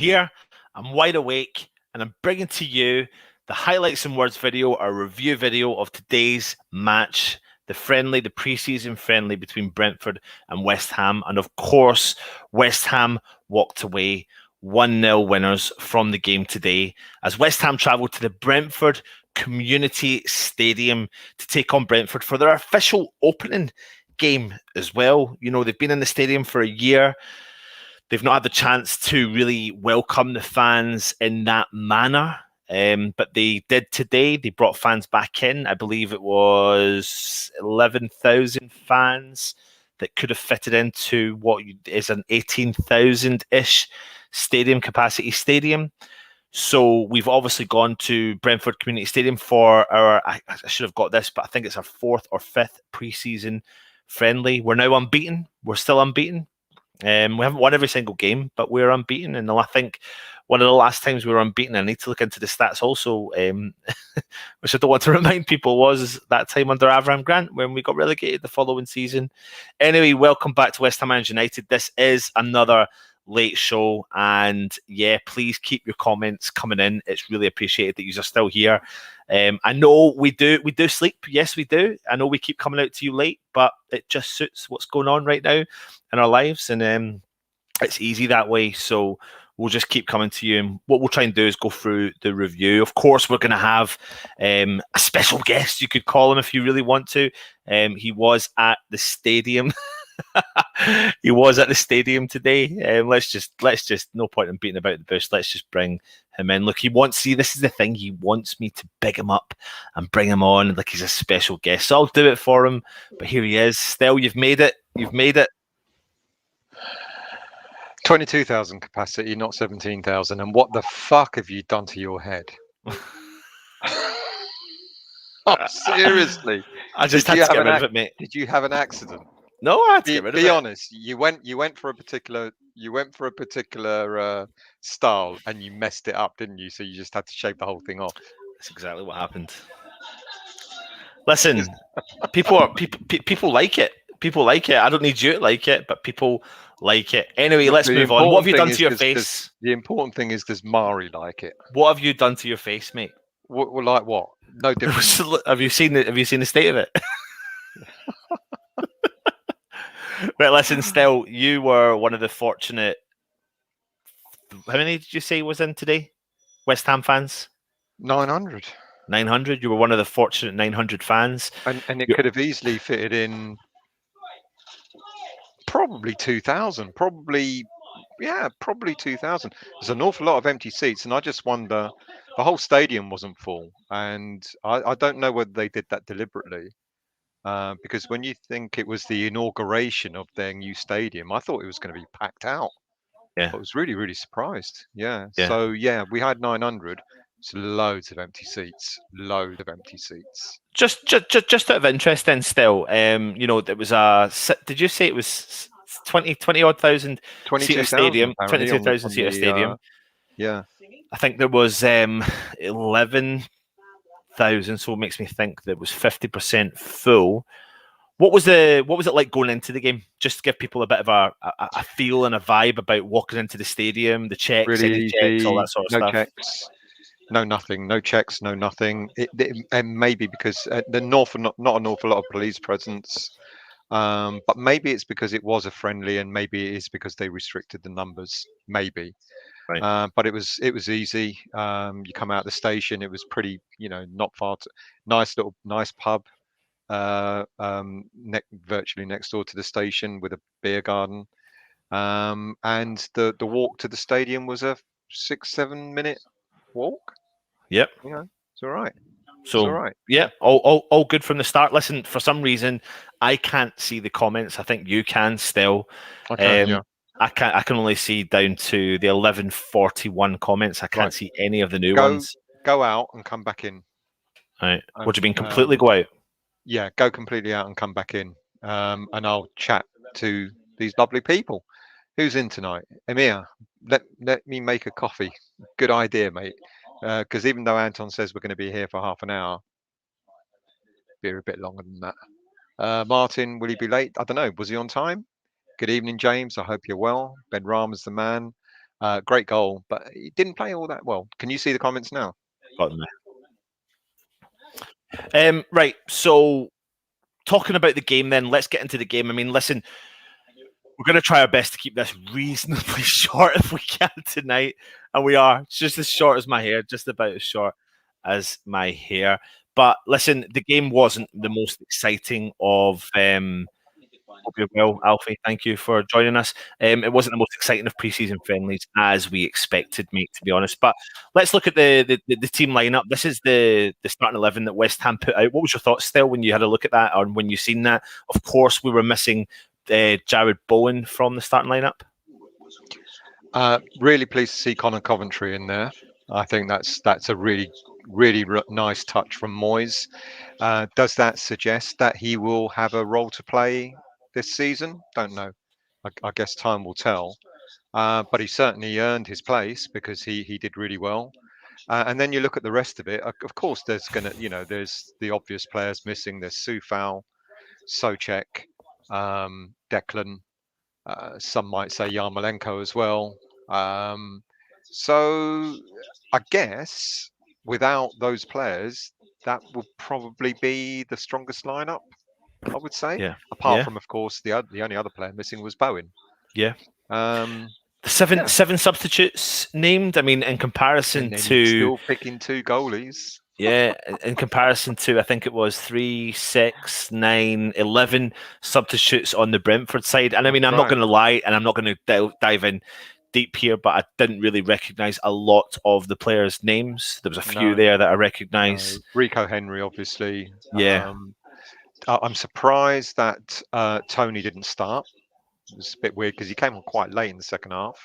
here, I'm wide awake, and I'm bringing to you the highlights and words video, our review video of today's match, the pre-season friendly between Brentford and West Ham. And of course, West Ham walked away 1-0 winners from the game today as West Ham travelled to the Brentford Community Stadium to take on Brentford for their official opening game as well. You know, they've been in the stadium for a year. They've not had the chance to really welcome the fans in that manner. But they did today. They brought fans back in. I believe it was 11,000 fans that could have fitted into what is an 18,000-ish stadium capacity stadium. So we've obviously gone to Brentford Community Stadium for I should have got this, but I think it's our 4th or 5th pre-season friendly. We're now unbeaten. We're still unbeaten. We haven't won every single game, but we're unbeaten. And I think one of the last times we were unbeaten, I need to look into the stats also, which I don't want to remind people, was that time under Avram Grant when we got relegated the following season. Anyway, welcome back to West Ham United. This is another late show, and yeah, please keep your comments coming in. It's really appreciated that you are still here. I know we do sleep. Yes, we do. I know we keep coming out to you late, but it just suits what's going on right now in our lives, and it's easy that way. So we'll just keep coming to you, and what we'll try and do is go through the review. Of course, we're going to have a special guest, you could call him if you really want to. He was at the stadium. He was at the stadium today. Let's just no point in beating about the bush. Let's just bring him in. Look, this is the thing. He wants me to big him up and bring him on like he's a special guest. So I'll do it for him. But here he is. Still, you've made it. 22,000 capacity, not 17,000. And what the fuck have you done to your head? Oh, seriously. I just had to get rid of it, mate. Did you have an accident? No, I had to get rid of it. Be honest. You went for a particular style and you messed it up, didn't you? So you just had to shave the whole thing off. That's exactly what happened. Listen, people like it. People like it. I don't need you to like it, but people like it. Anyway, let's move on. What have you done to your face? The important thing is, does Mari like it? What have you done to your face, mate? Well, like what? No difference. Have you seen the state of it? Right, listen, Still, you were one of the fortunate. How many did you say was in today? West Ham fans? 900. 900. You were one of the fortunate 900 fans. And it could have easily fitted in probably 2,000. Probably 2,000. There's an awful lot of empty seats, and I just wonder, the whole stadium wasn't full. And I don't know whether they did that deliberately. Because when you think it was the inauguration of their new stadium, I thought it was going to be packed out. Yeah, I was really, really surprised. Yeah. So yeah, we had 900. It's loads of empty seats. Just out of interest, then, Still, you know, there was did you say it was 20 odd thousand seater stadium? 22,000 seater stadium. Yeah. I think there was 11,000, so it makes me think that it was 50% full. What was it like going into the game? Just to give people a bit of a feel and a vibe about walking into the stadium, the checks, really checks, all that sort of stuff. Checks, no nothing, no checks, no nothing. And maybe because not an awful lot of police presence, but maybe it's because it was a friendly, and maybe it is because they restricted the numbers. Maybe. Right. But it was easy. You come out of the station, it was pretty, not far. Nice pub, virtually next door to the station with a beer garden. And the walk to the stadium was a 6-7 minute walk. Yep. It's all right. So all right. Yeah, all good from the start. Listen, for some reason I can't see the comments. I think you can Still. Yeah. I can only see down to the 1141 comments. I can't see any of the new ones. Go out and come back in. Right. What do you mean completely go out? Yeah, go completely out and come back in. And I'll chat to these lovely people. Who's in tonight? Emir, let me make a coffee. Good idea, mate. Because even though Anton says we're going to be here for half an hour, be a bit longer than that. Martin, will he be late? I don't know. Was he on time? Good evening, James. I hope you're well. Benrahma's the man. Great goal, but he didn't play all that well. Can you see the comments now? Got them there. Right, so talking about the game then, let's get into the game. I mean, listen, we're going to try our best to keep this reasonably short if we can tonight, and we are. It's just as short as my hair, just about as short as my hair. But listen, the game wasn't the most exciting of hope you're well, Alfie. Thank you for joining us. It wasn't the most exciting of preseason friendlies as we expected, mate, to be honest. But let's look at the team lineup. This is the starting 11 that West Ham put out. What was your thoughts still when you had a look at that, or when you seen that? Of course, we were missing Jared Bowen from the starting lineup. Really pleased to see Conor Coventry in there. I think that's a really nice touch from Moyes. Does that suggest that he will have a role to play this season? Don't know. I guess time will tell. But he certainly earned his place because he did really well. And then you look at the rest of it. Of course, there's there's the obvious players missing. There's Soufal, Soucek, Declan. Some might say Yarmolenko as well. So I guess without those players, that would probably be the strongest lineup, I would say. Yeah. Apart from, of course, the only other player missing was Bowen. Yeah. The seven substitutes named. I mean, in comparison to still picking 2 goalies. Yeah, in comparison to, I think it was 3, 6, 9, 11 substitutes on the Brentford side. And I mean, I'm not going to lie, and I'm not going to dive in deep here, but I didn't really recognise a lot of the players' names. There was a few there that I recognised. Rico Henry, obviously. Yeah. I'm surprised that Tony didn't start. It was a bit weird because he came on quite late in the second half.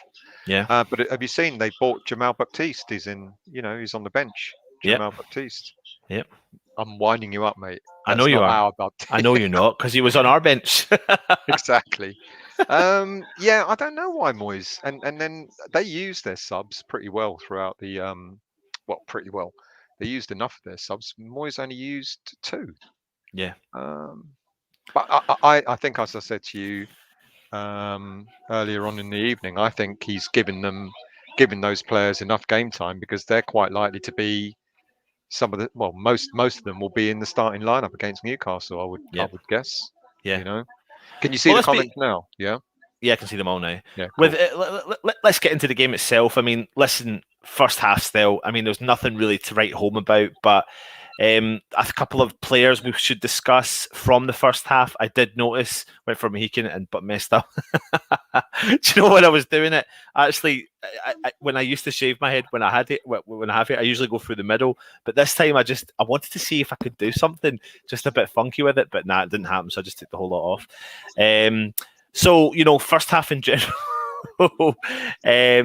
Yeah. But have you seen they bought Jamal Baptiste? He's on the bench. Jamal Baptiste. Yep. I'm winding you up, mate. I know you are. I know you're not, because he was on our bench. Exactly. Yeah, I don't know why Moyes and then they used their subs pretty well throughout the pretty well. They used enough of their subs. Moyes only used 2. Yeah. But I think, as I said to you earlier on in the evening, I think he's given those players enough game time because they're quite likely to be most of them will be in the starting lineup against Newcastle. I would guess. Yeah. Can you see the comments now? Yeah. Yeah, I can see them all now. Yeah. Cool. Let's get into the game itself. I mean, listen, first half still. I mean, there's nothing really to write home about, but a couple of players we should discuss from the first half. I did notice went for Mohican but messed up. Do you know when I was doing it? Actually, when I used to shave my head when I have it, I usually go through the middle. But this time, I wanted to see if I could do something just a bit funky with it. But nah, it didn't happen. So I just took the whole lot off. So first half in general. I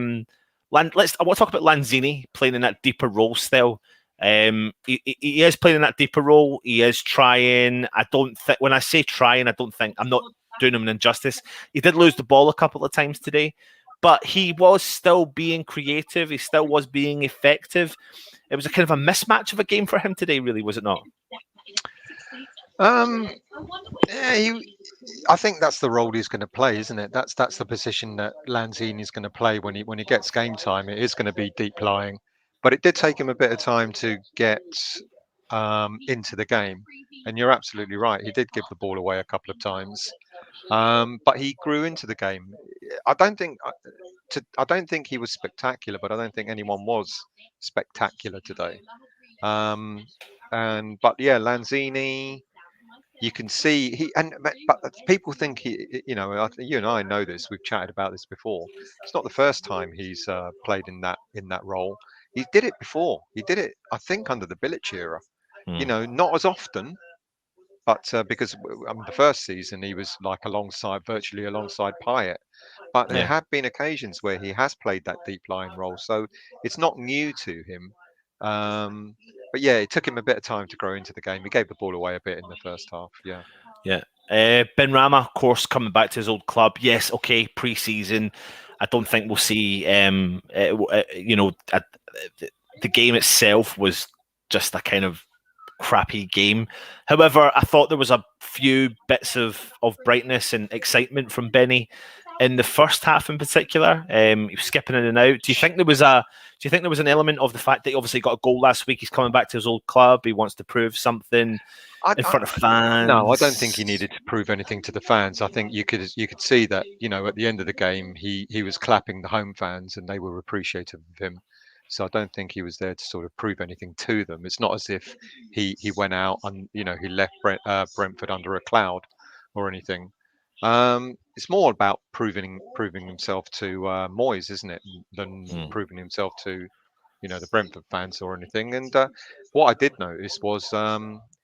want to talk about Lanzini playing in that deeper role still. He is playing in that deeper role. He is trying. When I say trying, I don't think I'm not doing him an injustice. He did lose the ball a couple of times today, but he was still being creative. He still was being effective. It was a kind of a mismatch of a game for him today, really, was it not? Yeah, I think that's the role he's going to play, isn't it? That's the position that Lanzini is going to play when he gets game time. It is going to be deep lying. But it did take him a bit of time to get into the game. And you're absolutely right. He did give the ball away a couple of times. But he grew into the game. I don't think he was spectacular, but I don't think anyone was spectacular today. But yeah, Lanzini, you can see but people think you and I know this. We've chatted about this before. It's not the first time he's played in that role. He did it before. He did it, I think, under the Bilic era. Not as often, but because the first season he was like virtually alongside Payet. But there have been occasions where he has played that deep lying role, so it's not new to him. But yeah, it took him a bit of time to grow into the game. He gave the ball away a bit in the first half. Yeah. Yeah. Benrahma, of course, coming back to his old club. Yes, okay, pre-season. I don't think we'll see. The game itself was just a kind of crappy game. However, I thought there was a few bits of brightness and excitement from Benny. in the first half in particular. He was skipping in and out. Do you think there was an element of the fact that he obviously got a goal last week? He's coming back to his old club. He wants to prove something in front of fans. No, I don't think he needed to prove anything to the fans. I think you could see that, at the end of the game, he was clapping the home fans and they were appreciative of him. So I don't think he was there to sort of prove anything to them. It's not as if he went out and he left Brentford under a cloud or anything. It's more about proving himself to Moyes, isn't it, than proving himself to the Brentford fans or anything. And what I did notice was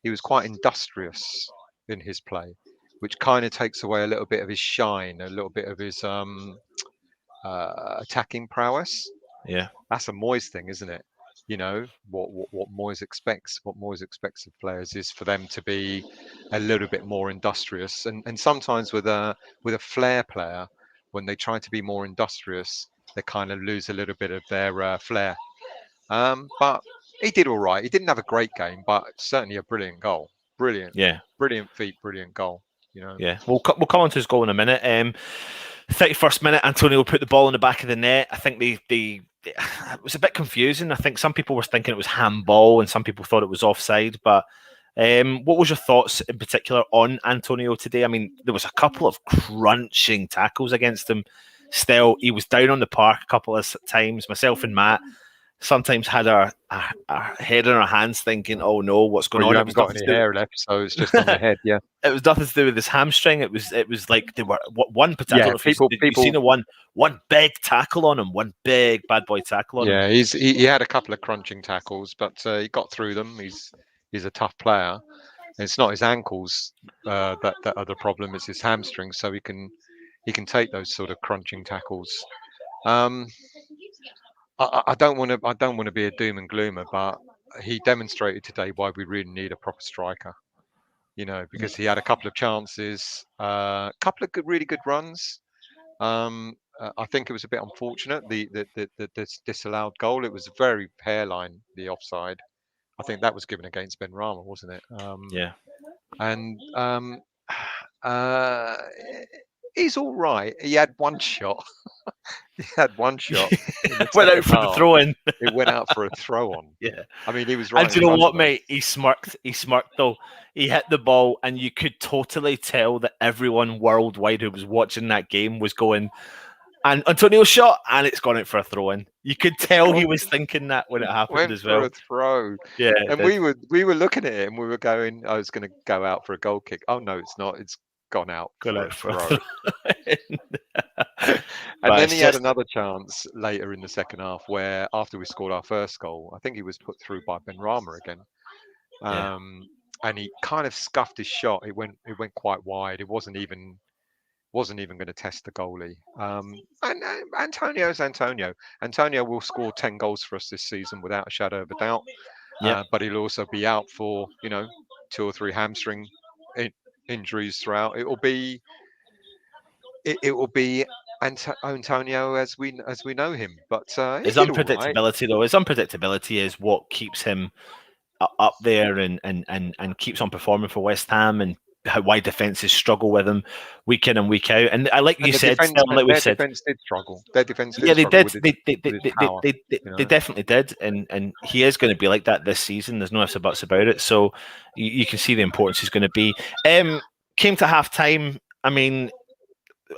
he was quite industrious in his play, which kind of takes away a little bit of his shine, a little bit of his attacking prowess. Yeah, that's a Moyes thing, isn't it? What Moyes expects. What Moyes expects of players is for them to be a little bit more industrious, and sometimes with a flair player, when they try to be more industrious, they kind of lose a little bit of their flair. But he did all right. He didn't have a great game, but certainly a brilliant goal. Brilliant. Yeah. Brilliant feat, brilliant goal. Yeah. We'll come on to his goal in a minute. 31st minute, Antonio put the ball in the back of the net. I think it was a bit confusing. I think some people were thinking it was handball and some people thought it was offside. But what was your thoughts in particular on Antonio today? I mean, there was a couple of crunching tackles against him. Still, he was down on the park a couple of times. Myself and Matt sometimes had our head in our hands thinking, oh no, what's going on? You haven't got any hair left, so it's just on the head, yeah. It was nothing to do with his hamstring. It was like they were one particular. Yeah, people seen a one big tackle on him, one big bad boy tackle on him. Yeah, he had a couple of crunching tackles, but he got through them. He's a tough player. And it's not his ankles that are the problem; it's his hamstrings. So he can take those sort of crunching tackles. I don't want to be a doom and gloomer, but he demonstrated today why we really need a proper striker. Because he had a couple of chances, a couple of really good runs. I think it was a bit unfortunate the disallowed goal. It was very hairline, the offside. I think that was given against Benrahma, wasn't it? Yeah. And he's all right. He had one shot. He had one shot. Went out for the throw in. It went out for a throw on. Yeah. I mean, he was right. And do you know what, mate? He smirked. He smirked though. He hit the ball, and you could totally tell that everyone worldwide who was watching that game was going, and Antonio shot, and it's gone out for a throw in. You could tell he was thinking that when it happened as well. For a throw. Yeah. And we were looking at it, and we were going, "I was going to go out for a goal kick." Oh no, it's not. It's gone out for a throw. And then he had another chance later in the second half where, after we scored our first goal, I think he was put through by Benrahma again. And he kind of scuffed his shot. It went quite wide. It wasn't even going to test the goalie. And Antonio's Antonio. Antonio will score 10 goals for us this season without a shadow of a doubt. But he'll also be out for 2 or 3 hamstring injuries throughout. It will be Antonio as we know him. But his unpredictability, though, his unpredictability is what keeps him up there and keeps on performing for West Ham, and why defenses struggle with him week in and week out. And I like you said, their defense did struggle. Their defense did they struggle did. They definitely did, and he is going to be like that this season. There's no ifs or buts about it. So you can see the importance he's going to be. Came to half time. I mean,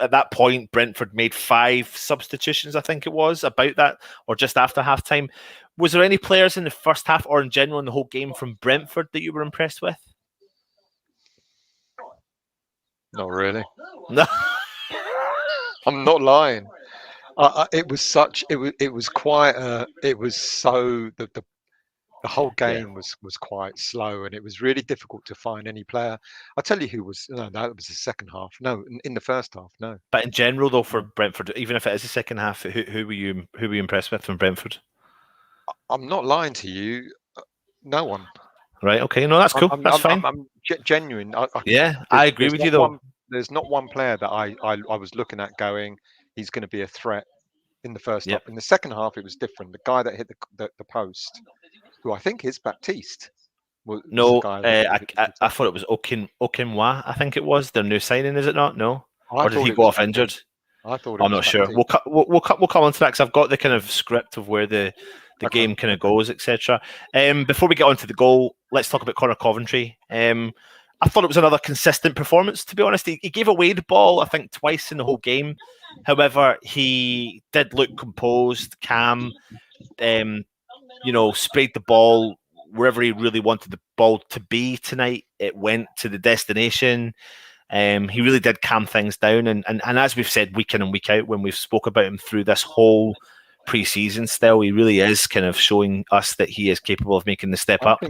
at that point, Brentford made 5 substitutions, I think it was, about that, or just after half-time. Was there any players in the first half or in general in the whole game from Brentford that you were impressed with? Not really. No. I'm not lying. It was the whole game was quite slow, and it was really difficult to find any player. I'll tell you who was. No, that was the second half. No, in the first half, no. But in general, though, for Brentford, even if it is the second half, who were you impressed with from Brentford? I'm not lying to you. No one. Right. Okay. No, that's cool. That's fine. I'm genuine. I agree with you, though. There's not one player that I was looking at going, he's going to be a threat in the first half. In the second half, it was different. The guy that hit the post, who I think is Baptiste. I thought it was Okinwa. I think it was their new signing. Is it not? No, or did he go off injured? I thought it I'm was not back sure. to. We'll come on to that because I've got the kind of script of where the Okay. game kind of goes, etc. Before we get on to the goal, let's talk about Conor Coventry. I thought it was another consistent performance. To be honest, he gave away the ball I think twice in the whole game. However, he did look composed, calm. Sprayed the ball wherever he really wanted the ball to be tonight. It went to the destination. He really did calm things down, and as we've said week in and week out when we've spoke about him through this whole pre-season still, he really is kind of showing us that he is capable of making the step up.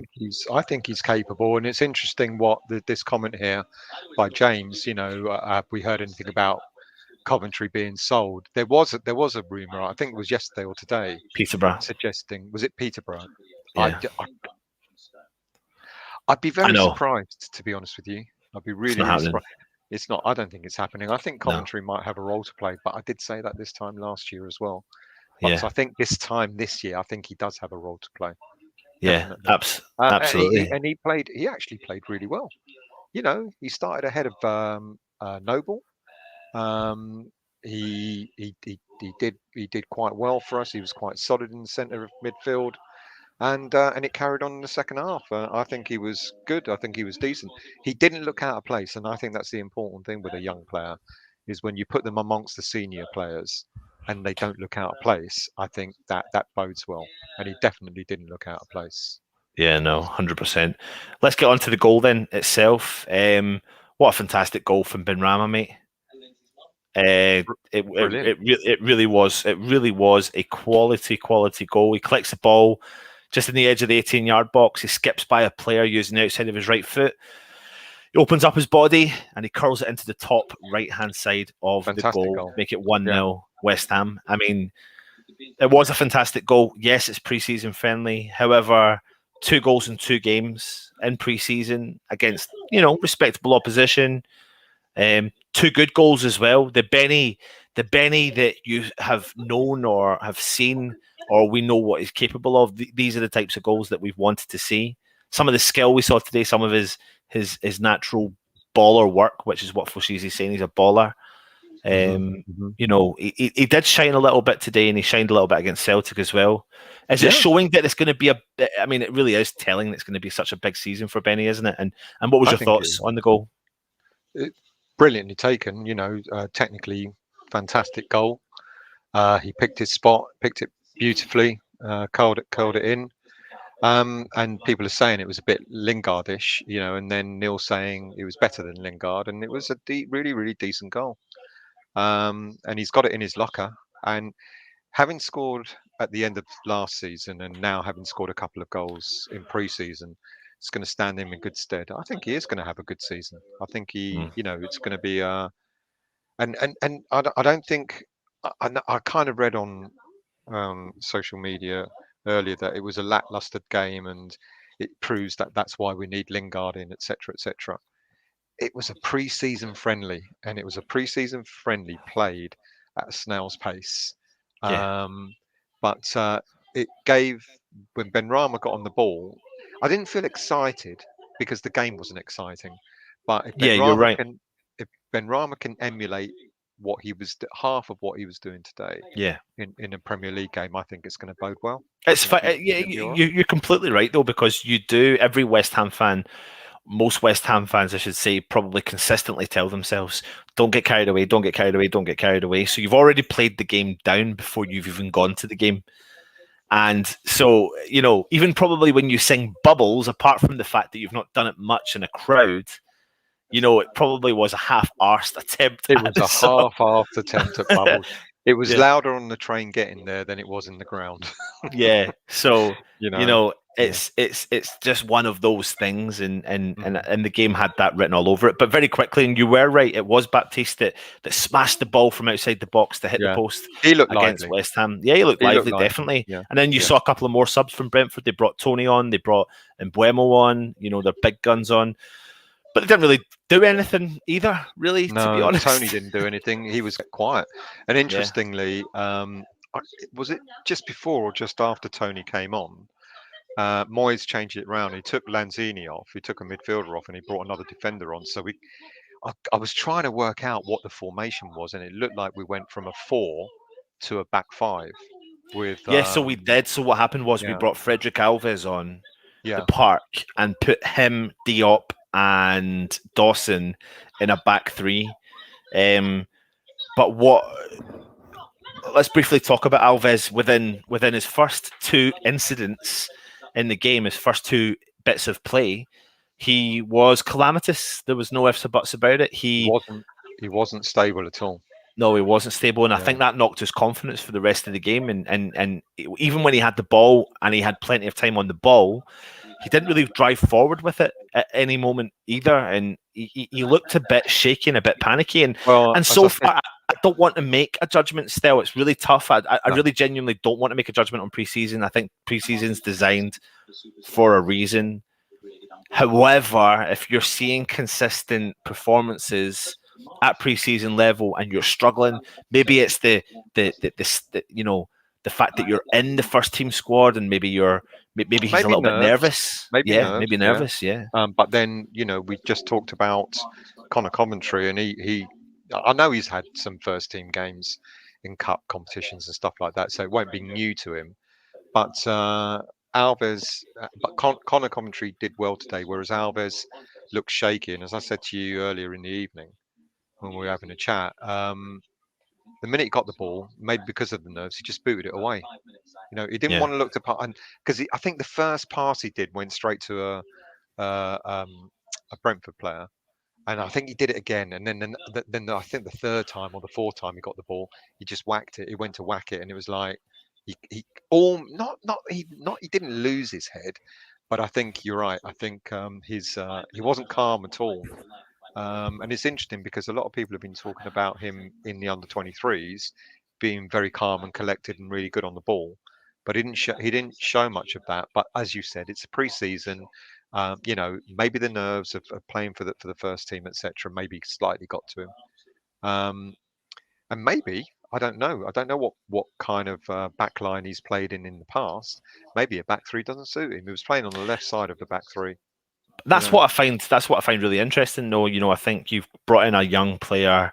I think he's capable, and it's interesting what this comment here by James. Have we heard anything about Coventry being sold? There was a rumor. I think it was yesterday or today, Peterborough, suggesting, was it Peterborough? yeah, I'd be I very know surprised, to be honest with you. I'd be it's really, not really happening. surprised. It's not. I don't think it's happening. I think No, Coventry might have a role to play, but I did say that this time last year as well. But yeah, I think this year, I think he does have a role to play, yeah, definitely. absolutely, And he played. He actually played really well. He started ahead of Noble. Um, he did quite well for us. He was quite solid in the centre of midfield, and it carried on in the second half. I think he was good. I think he was decent. He didn't look out of place, and I think that's the important thing with a young player, is when you put them amongst the senior players and they don't look out of place. I think that bodes well, and he definitely didn't look out of place. yeah, no, 100%. Let's get on to the goal then itself. What a fantastic goal from Benrahma, mate. Brilliant, It really was a quality goal. He collects the ball just in the edge of the 18-yard box. He skips by a player using the outside of his right foot. He opens up his body and he curls it into the top right-hand side of the fantastic goal, goal. make it 1-0 Yeah, West Ham. I mean, it was a fantastic goal. Yes, it's pre-season friendly. However, 2 goals in 2 games in pre-season against, respectable opposition. 2 good goals as well. The Benny that you have known or have seen, or we know what he's capable of. These are the types of goals that we've wanted to see. Some of the skill we saw today, some of his natural baller work, which is what Foshizi's saying. He's a baller. hmm hmm He did shine a little bit today, and he shined a little bit against Celtic as well. Is it yeah. showing that it's going to be I mean, it really is telling that it's going to be such a big season for Benny, isn't it? And what was I your think thoughts on the goal? brilliantly taken. Technically fantastic goal. He picked his spot, picked it beautifully, curled it in. And people are saying it was a bit Lingardish, and then Neil saying it was better than Lingard, and it was a really, really decent goal. And he's got it in his locker. And having scored at the end of last season, and now having scored a couple of goals in pre-season, it's going to stand him in good stead. I think he is going to have a good season. I think Mm. it's going to be and I don't think I kind of read on social media earlier that it was a lackluster game, and it proves that that's why we need Lingard in, etc., etc. It was a pre-season friendly, and it was a pre-season friendly played at a snail's pace. Yeah, Um, but it gave when Benrahma got on the ball, I didn't feel excited because the game wasn't exciting. But yeah, you're right. If Benrahma can emulate half of what he was doing today Yeah, in a Premier League game, I think it's going to bode well. I it's think fi- he's yeah, going to be all right. you're completely right though, because you do every West Ham fan, most West Ham fans, I should say, probably consistently tell themselves, "Don't get carried away, don't get carried away, don't get carried away." So you've already played the game down before you've even gone to the game. And so, even probably when you sing Bubbles, apart from the fact that you've not done it much in a crowd, it probably was a half-arsed attempt It at was a some. half-assed attempt at bubbles. It was Yeah, louder on the train getting there than it was in the ground. yeah. So, you know, yeah. it's just one of those things, and and and Mhm. and the game had that written all over it. But very quickly, and you were right, it was Baptiste that smashed the ball from outside the box to hit the Yeah, post he looked against lively. West Ham. Yeah, he looked He looked lively, lively. definitely. Yeah, And then you yeah. saw a couple of more subs from Brentford. They brought Tony on, they brought Mbuemo on, their big guns on, but they didn't really do anything either, really, to be No, Tony honest. didn't do anything. He was quiet. And Yeah, interestingly, was it just before or just after Tony came on? Moyes changed it round. He took Lanzini off. He took a midfielder off, and he brought another defender on. So I was trying to work out what the formation was, and it looked like we went from a 4 to a back 5 with So we did. So what happened was we yeah, brought Frederick Alves on the yeah. park and put him, Diop, and Dawson in a back three. But what? Let's briefly talk about Alves within his first two incidents in the game, his first two bits of play. He was calamitous. There was no ifs or buts about it. He wasn't stable at all. No, he wasn't stable, and I Yeah. think that knocked his confidence for the rest of the game. And even when he had the ball and he had plenty of time on the ball, he didn't really drive forward with it at any moment either. And he looked a bit shaky and a bit panicky. And so far, I don't want to make a judgment still. It's really tough. I really genuinely don't want to make a judgment on preseason. I think preseason's designed for a reason. However, if you're seeing consistent performances at preseason level and you're struggling, maybe it's the fact that you're in the first team squad and maybe he's a little bit nervous. Maybe nervous. But then we just talked about Connor Coventry, and I know he's had some first team games in cup competitions and stuff like that, so it won't be new to him. But Alves, but Connor Coventry did well today, whereas Alves looked shaky. And as I said to you earlier in the evening when we were having a chat, the minute he got the ball, maybe because of the nerves, he just booted it away. He didn't want to look to pass, and because I think the first pass he did went straight to a Brentford player, and I think he did it again. And then I think the third time or the fourth time he got the ball, he just whacked it. He went to whack it, and it was like he didn't lose his head, but I think you're right. I think he wasn't calm at all. And it's interesting because a lot of people have been talking about him in the under 23s being very calm and collected and really good on the ball, but he didn't show much of that. But as you said, it's a pre-season. Maybe the nerves of playing for the first team, etc., maybe slightly got to him. And maybe I don't know what kind of back line he's played in the past. Maybe a back three doesn't suit him. He was playing on the left side of the back three. That's what I find. That's what I find really interesting, though. I think you've brought in a young player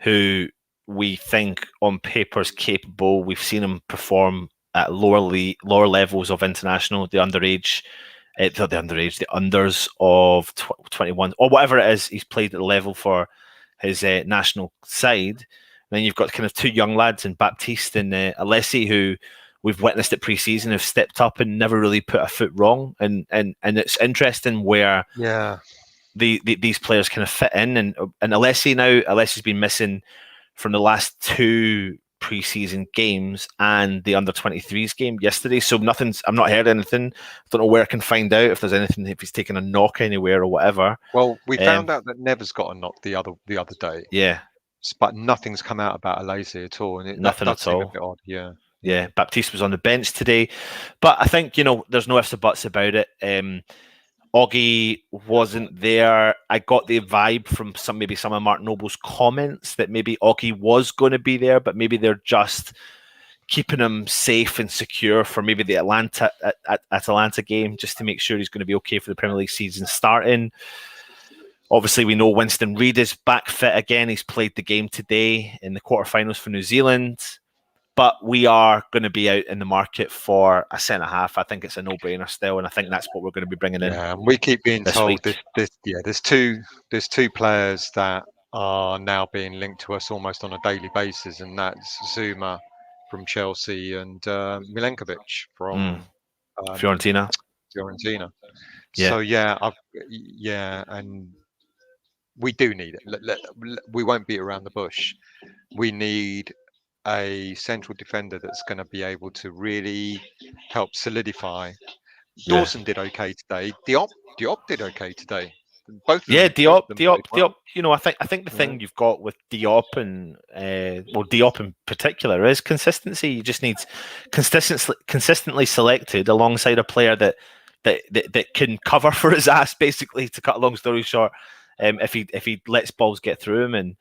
who we think on paper is capable. We've seen him perform at lower levels of international, the underage, the unders of 21 or whatever it is. He's played at the level for his national side. And then you've got kind of two young lads in Baptiste and Alessi, who we've witnessed at pre-season have stepped up and never really put a foot wrong. And it's interesting where these players kind of fit in. And Alessi's been missing from the last two pre-season games and the under 23s game yesterday. So I'm not heard anything. I don't know where I can find out if there's anything, if he's taken a knock anywhere or whatever. Well, we found out that Never's got a knock the other day. Yeah. But nothing's come out about Alesi at all. And nothing at all. A bit odd. Yeah, Baptiste was on the bench today. But I think, there's no ifs or buts about it. Oggy wasn't there. I got the vibe from some of Mark Noble's comments that maybe Oggy was going to be there, but maybe they're just keeping him safe and secure for maybe the Atalanta game, just to make sure he's going to be okay for the Premier League season starting. Obviously, we know Winston Reid is back fit again. He's played the game today in the quarterfinals for New Zealand. But we are going to be out in the market for a centre-half. I think it's a no-brainer still, and I think that's what we're going to be bringing in. Yeah, we keep being told there's two players that are now being linked to us almost on a daily basis, and that's Zuma from Chelsea and Milenkovic from Fiorentina. Yeah. So and we do need it. We won't beat around the bush. We need a central defender that's going to be able to really help solidify. Dawson did okay today. Diop did okay today. Both of them. Diop. I think the thing you've got with Diop and Diop in particular is consistency. You just need consistently selected alongside a player that can cover for his ass, basically, to cut a long story short. If he lets balls get through him.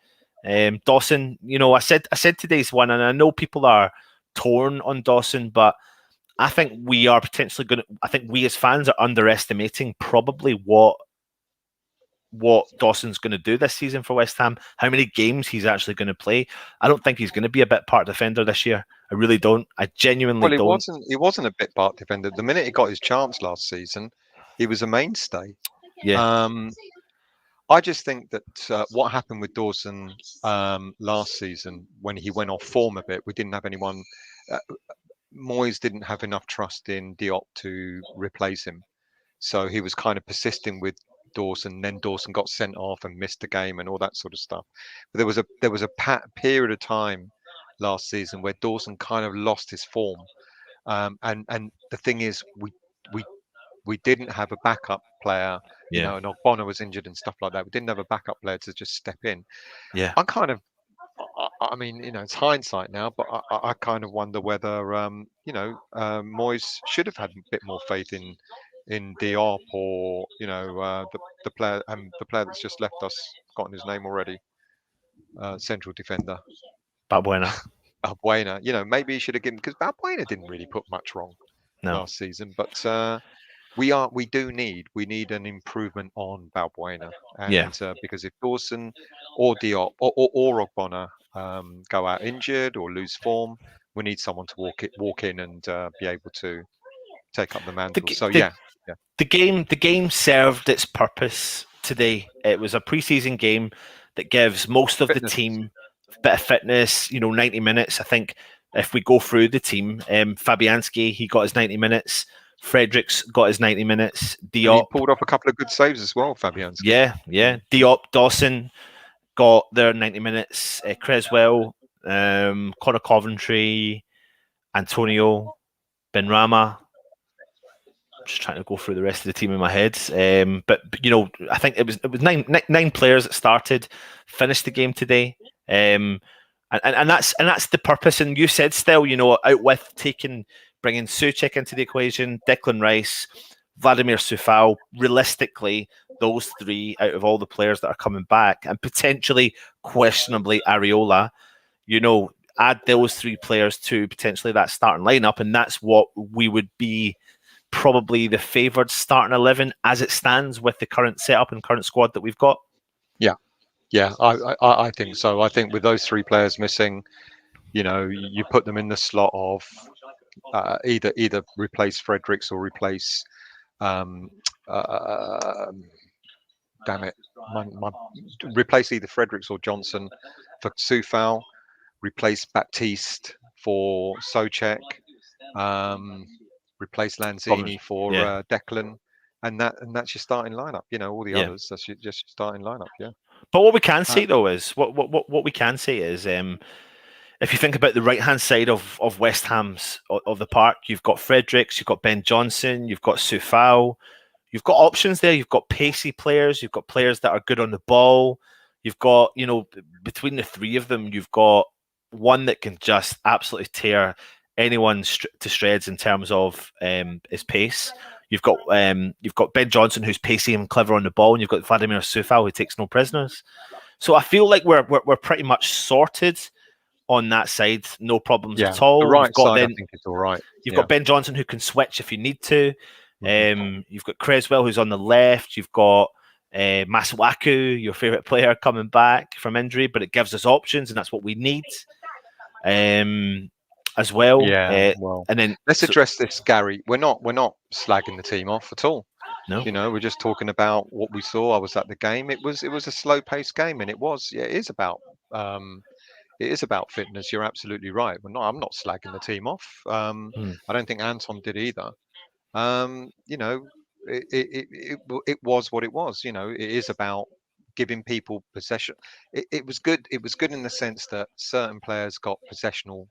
And Dawson, I said today's one, and I know people are torn on Dawson, but I think we are potentially going to. I think we as fans are underestimating probably what what Dawson's going to do this season for West Ham, how many games he's actually going to play. I don't think he's going to be a bit part defender this year. I really don't. I genuinely don't. He wasn't a bit part defender. The minute he got his chance last season, he was a mainstay. Yeah. I just think that what happened with Dawson last season when he went off form a bit, we didn't have anyone. Moyes didn't have enough trust in Diop to replace him, so he was kind of persisting with Dawson. Then Dawson got sent off and missed the game and all that sort of stuff. But there was a period of time last season where Dawson kind of lost his form, and the thing is, we didn't have a backup player. You know, and Ogbonna was injured and stuff like that. We didn't have a backup player to just step in. Yeah. I mean, it's hindsight now, but I kind of wonder whether, Moyes should have had a bit more faith in Diop or, the player that's just left us, forgotten his name already, central defender. Balbuena. Balbuena. Maybe he should have given, because Balbuena didn't really put much wrong last season, but we need an improvement on Balbuena, and because if Dawson or Diop or Ogbonna go out injured or lose form, we need someone to walk in and be able to take up the mantle. The game served its purpose today. It was a preseason game that gives most of the team a bit of fitness. 90 minutes. I think if we go through the team, Fabianski, he got his 90 minutes. Fredericks got his 90 minutes. Diop, and he pulled off a couple of good saves as well, Fabianski. Yeah. Diop, Dawson got their 90 minutes. Creswell, Connor Coventry, Antonio, Benrahma. I'm just trying to go through the rest of the team in my head. But I think it was nine players that started, finished the game today. And that's the purpose. And you said still, out with bringing Souček into the equation, Declan Rice, Vladimir Coufal. Realistically, those three out of all the players that are coming back, and potentially, questionably, Areola, add those three players to potentially that starting lineup, and that's what we would be probably the favoured starting 11 as it stands with the current setup and current squad that we've got. Yeah, I think so. I think with those three players missing, you put them in the slot of either replace Fredericks or replace replace either Fredericks or Johnson for Coufal, replace Baptiste for Souček, replace Lanzini for Declan, and that's your starting lineup. All the others, that's just your starting lineup. Yeah. But what we can say though is what we can say is if you think about the right hand side of West Ham's of the park, you've got Fredericks, you've got Ben Johnson, you've got Coufal, you've got options there. You've got pacey players, you've got players that are good on the ball. You've got between the three of them, you've got one that can just absolutely tear anyone to shreds in terms of his pace. You've got Ben Johnson, who's pacey and clever on the ball, and you've got Vladimir Coufal, who takes no prisoners. So I feel like we're pretty much sorted on that side, no problems at all. The right side, I think it's all right. You've got Ben Johnson, who can switch if you need to. You've got Creswell, who's on the left. You've got Masuaku, your favourite player, coming back from injury, but it gives us options, and that's what we need. As well. And then let's address this, Gary. We're not slagging the team off at all. No. We're just talking about what we saw. I was at the game. It was a slow paced game, and it is about fitness. You're absolutely right. I'm not slagging the team off. I don't think Anton did either. It was what it was. It is about giving people possession. It was good. It was good in the sense that certain players got possessional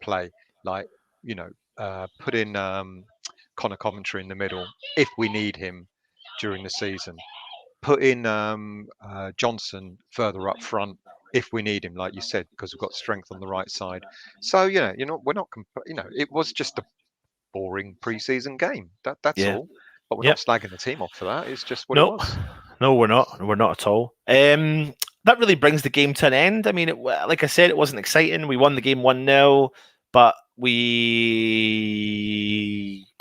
play, like put in Connor Coventry in the middle if we need him during the season. Put in Johnson further up front if we need him, like you said, because we've got strength on the right side. So we're not. It was just a boring preseason game. That's all. But we're not slagging the team off for that. It's just what it was. No, we're not. We're not at all. That really brings the game to an end. I mean, like I said, it wasn't exciting. We won the game 1-0, but we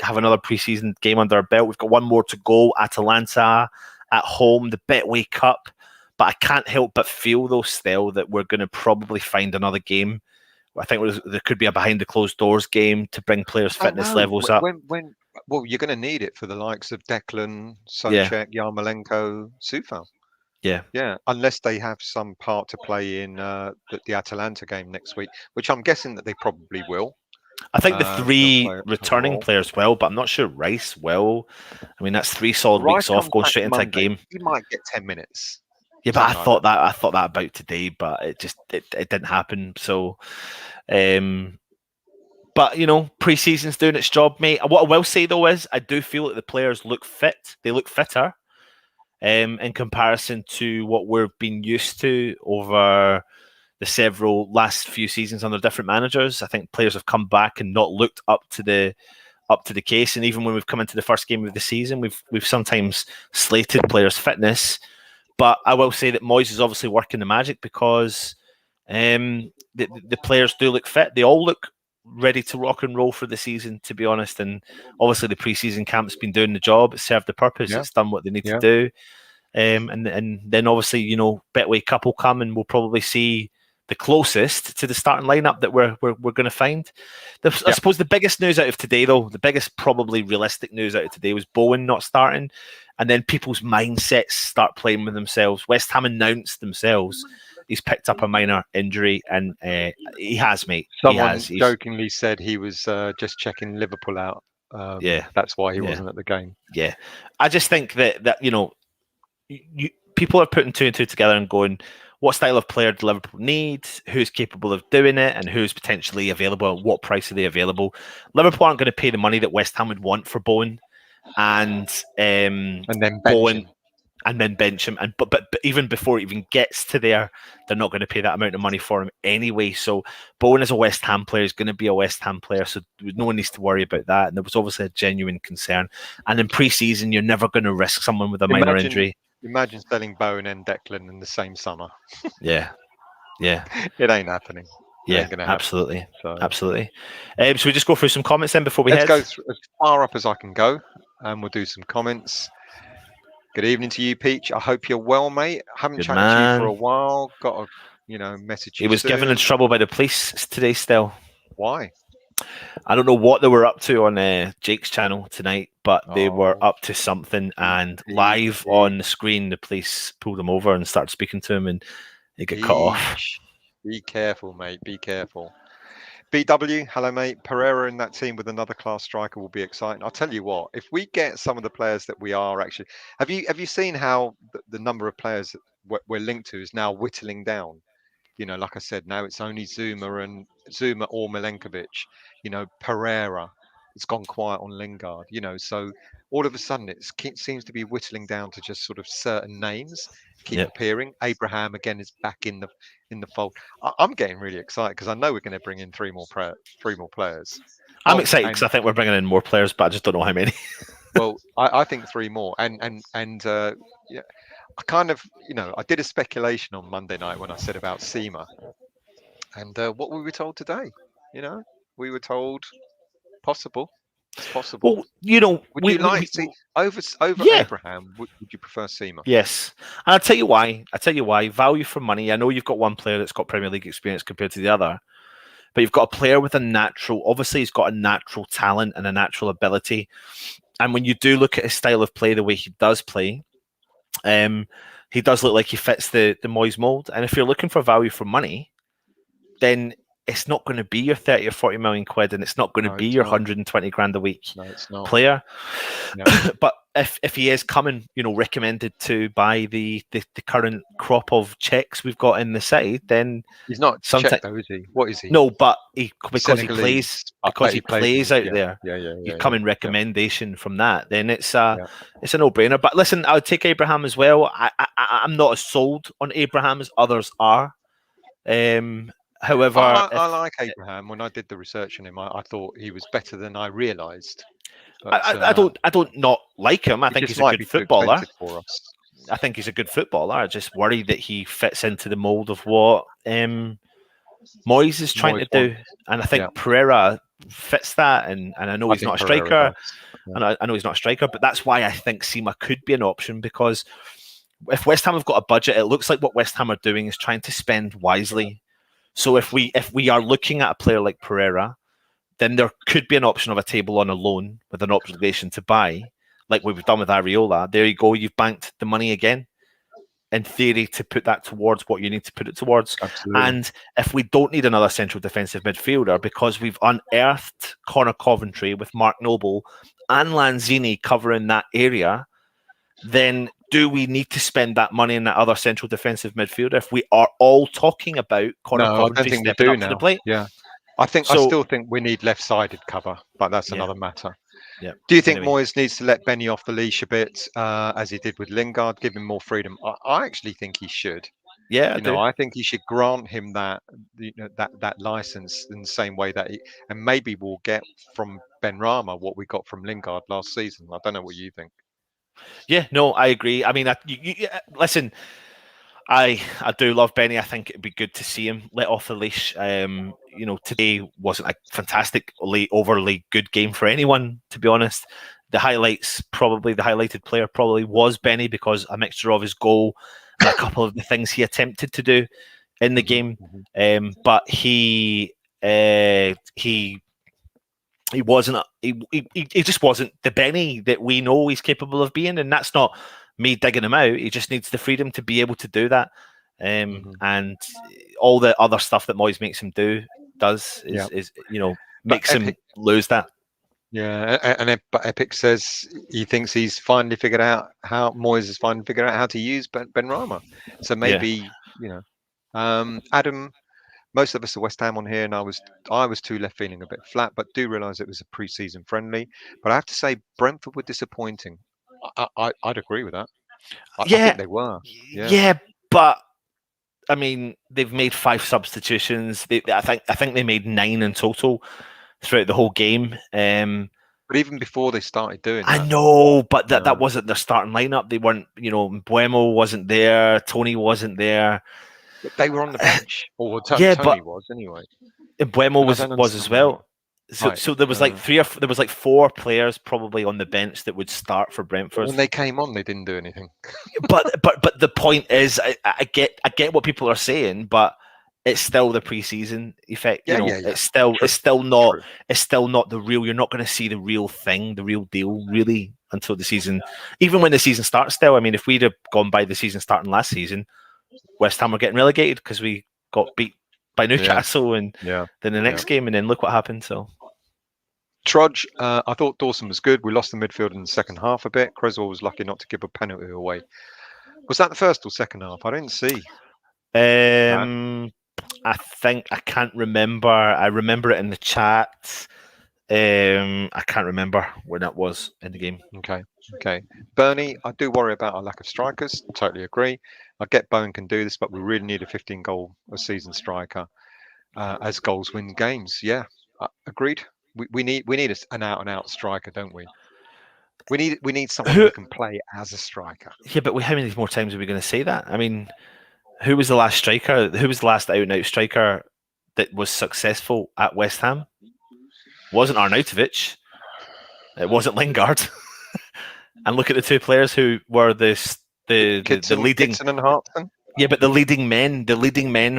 have another preseason game under our belt. We've got one more to go. Atalanta at home, the Betway Cup. But I can't help but feel, though, still, that we're going to probably find another game. I think there could be a behind the closed doors game to bring players' fitness levels up. Well, you're going to need it for the likes of Declan, Yeah. Souček, Yarmolenko, Soufal. Yeah. Yeah, unless they have some part to play in the Atalanta game next week, which I'm guessing that they probably will. I think the They'll three play a returning role. players will, but I'm not sure Rice will. I mean, that's 3 solid Rice weeks off, comes going back straight into a Monday. game. He might get 10 minutes. Yeah, but I something thought like that. I thought that about today, but it just it didn't happen. So, but you know, pre-season's doing its job, mate. What I will say though is, I do feel that the players look fit. They look fitter, in comparison to what we've been used to over the several last few seasons under different managers. I think players have come back and not looked up to the case. And even when we've come into the first game of the season, we've sometimes slated players' fitness. But I will say that Moyes is obviously working the magic, because the players do look fit. They all look ready to rock and roll for the season, to be honest. And obviously the pre-season camp's been doing the job. It's served the purpose. Yeah. It's done what they need to do. And then obviously, you know, Betway Cup will come, and we'll probably see the closest to the starting lineup that we're going to find. I suppose the biggest news out of today, though, the biggest probably realistic news out of today was Bowen not starting, and then people's mindsets start playing with themselves. West Ham announced themselves he's picked up a minor injury, and he has, mate. Someone jokingly said he was just checking Liverpool out. That's why he wasn't at the game. Yeah, I just think that you know, people are putting 2 and 2 together and going, what style of player do Liverpool need? Who's capable of doing it? And who's potentially available? At what price are they available? Liverpool aren't going to pay the money that West Ham would want for Bowen, and then Bowen, and then bench him. And but even before it even gets to there, they're not going to pay that amount of money for him anyway. So Bowen as a West Ham player is going to be a West Ham player. So no one needs to worry about that. And there was obviously a genuine concern. And in pre-season, you're never going to risk someone with a minor injury. Imagine selling Bowen and Declan in the same summer. Yeah. It ain't happening. Absolutely. Absolutely. So we just go through some comments then before we head? Let's go as far up as I can go, and we'll do some comments. Good evening to you, Peach. I hope you're well, mate. Haven't chatted to you for a while. Got a message. He was given in trouble by the police today still. Why? I don't know what they were up to on Jake's channel tonight, but they were up to something, and live on the screen, the police pulled him over and started speaking to him, and he got cut off. Be careful, mate. Be careful. BW, hello, mate. Pereira in that team with another class striker will be exciting. I'll tell you what, if we get some of the players that we are actually... Have you seen how the number of players that we're linked to is now whittling down? You know, like I said, now it's only Zuma or Milenkovic. You know, Pereira, it's gone quiet on Lingard. You know, so all of a sudden it seems to be whittling down to just sort of certain names keep appearing. Abraham again is back in the fold. I'm getting really excited because I know we're going to bring in three more players. I'm excited because I think we're bringing in more players, but I just don't know how many. Well, I think 3 more, and yeah. I kind of, I did a speculation on Monday night when I said about Seema, and what we were told today, we were told possible. It's possible. Well, would you like to see over Abraham? Would you prefer Seema? Yes, and I'll tell you why. Value for money. I know you've got one player that's got Premier League experience compared to the other, but you've got a player with obviously he's got a natural talent and a natural ability, and when you do look at his style of play, the way he does play. He does look like he fits the Moyes mold, and if you're looking for value for money, then it's not going to be your 30 or 40 million quid, and it's not going to be your 120 grand a week player. No. But if he is coming, recommended to by the current crop of Czechs we've got in the side, then he's not Czech though, is he? What is he? No, but because he plays out there. You come in recommendation from that, then it's a no-brainer. But listen, I would take Abraham as well. I'm not as sold on Abraham as others are. However, I like Abraham. When I did the research on him, I thought he was better than I realised. I don't not like him. I think he's a good footballer. I think he's a good footballer. I just worry that he fits into the mould of what Moyes is trying to do. And I think Pereira, fits that, and I know I he's not think a Pereira striker, does. Yeah. and I know he's not a striker, but that's why I think Sima could be an option, because if West Ham have got a budget, it looks like what West Ham are doing is trying to spend wisely. So if we are looking at a player like Pereira, then there could be an option of a table on a loan with an obligation to buy, like we've done with Areola. There you go, you've banked the money again, in theory, to put that towards what you need to put it towards. Absolutely. And if we don't need another central defensive midfielder, because we've unearthed Connor Coventry with Mark Noble and Lanzini covering that area, then do we need to spend that money in that other central defensive midfielder if we are all talking about Connor No, I don't Coventry think we stepping do up to the now. plate? Yeah. I So, still think we need left-sided cover, but that's yeah, another matter. yeah. Do you think Anyway, Moyes needs to let Benny off the leash a bit, as he did with Lingard, give him more freedom? I actually think he should. yeah, I do. I think he should grant him that, that license in the same way that and maybe we'll get from Benrahma what we got from Lingard last season. I don't know what you think. Yeah, no, I agree. I mean, listen, I do love Benny. I think it'd be good to see him let off the leash. Today wasn't a fantastically overly good game for anyone, to be honest. The highlighted player probably was Benny, because a mixture of his goal and a couple of the things he attempted to do in the game. But he wasn't he just wasn't the Benny that we know he's capable of being, and that's not me digging him out. He just needs the freedom to be able to do that, and all the other stuff that Moyes makes him do is But makes him Epic, lose that. yeah, but Epic says he thinks he's finally figured out how Moyes has finally figured out how to use Benrahma. So Yeah. maybe Adam. Most of us are West Ham on here, and I was too left feeling a bit flat, but do realise it was a pre-season friendly. But I have to say, Brentford were disappointing. I'd agree with that. I Yeah, think they were. Yeah. yeah, but I mean, they've made 5 substitutions. I think they made 9 in total throughout the whole game. But even before they started doing I that, know, but that uh, wasn't their starting lineup. They weren't, Buemo wasn't there, Tony wasn't there. but they were on the bench, or Yeah, but Tony was anyway. Buemo And I was don't as understand why. well. So Right. so there was like there was like 4 players probably on the bench that would start for But Brentford. when they came on, they didn't do anything. But the point is, I get what people are saying, but it's still the preseason effect. Yeah, yeah, yeah. It's still True, not true. the real. You're not going to see the real thing, the real deal, really, until the season. Even when the season starts, still. I mean, if we'd have gone by the season starting last season, West Ham were getting relegated because we got beat by Yeah, Newcastle, and yeah, then the yeah. next game, and then look what happened. So Trudge, I thought Dawson was good. We lost the midfield in the second half a bit. Creswell was lucky not to give a penalty away. Was that the first or second half? I didn't see that. I think I can't remember. I remember it in the chat. I can't remember when that was in the game. Okay, okay. Bernie, I do worry about our lack of strikers. Totally agree. I get Bowen can do this, but we really need a 15 goal a season striker, as goals win games. Yeah, agreed. We need an out and out striker, don't we? We need someone Who? who can play as a striker. Yeah, but how many more times are we going to say that? I mean, who was the last striker? Who was the last out and out striker that was successful at West Ham? It wasn't Arnautovic. It wasn't Lingard. And look at the 2 players who were the leading. Kitson and Hartson. Yeah, but the leading men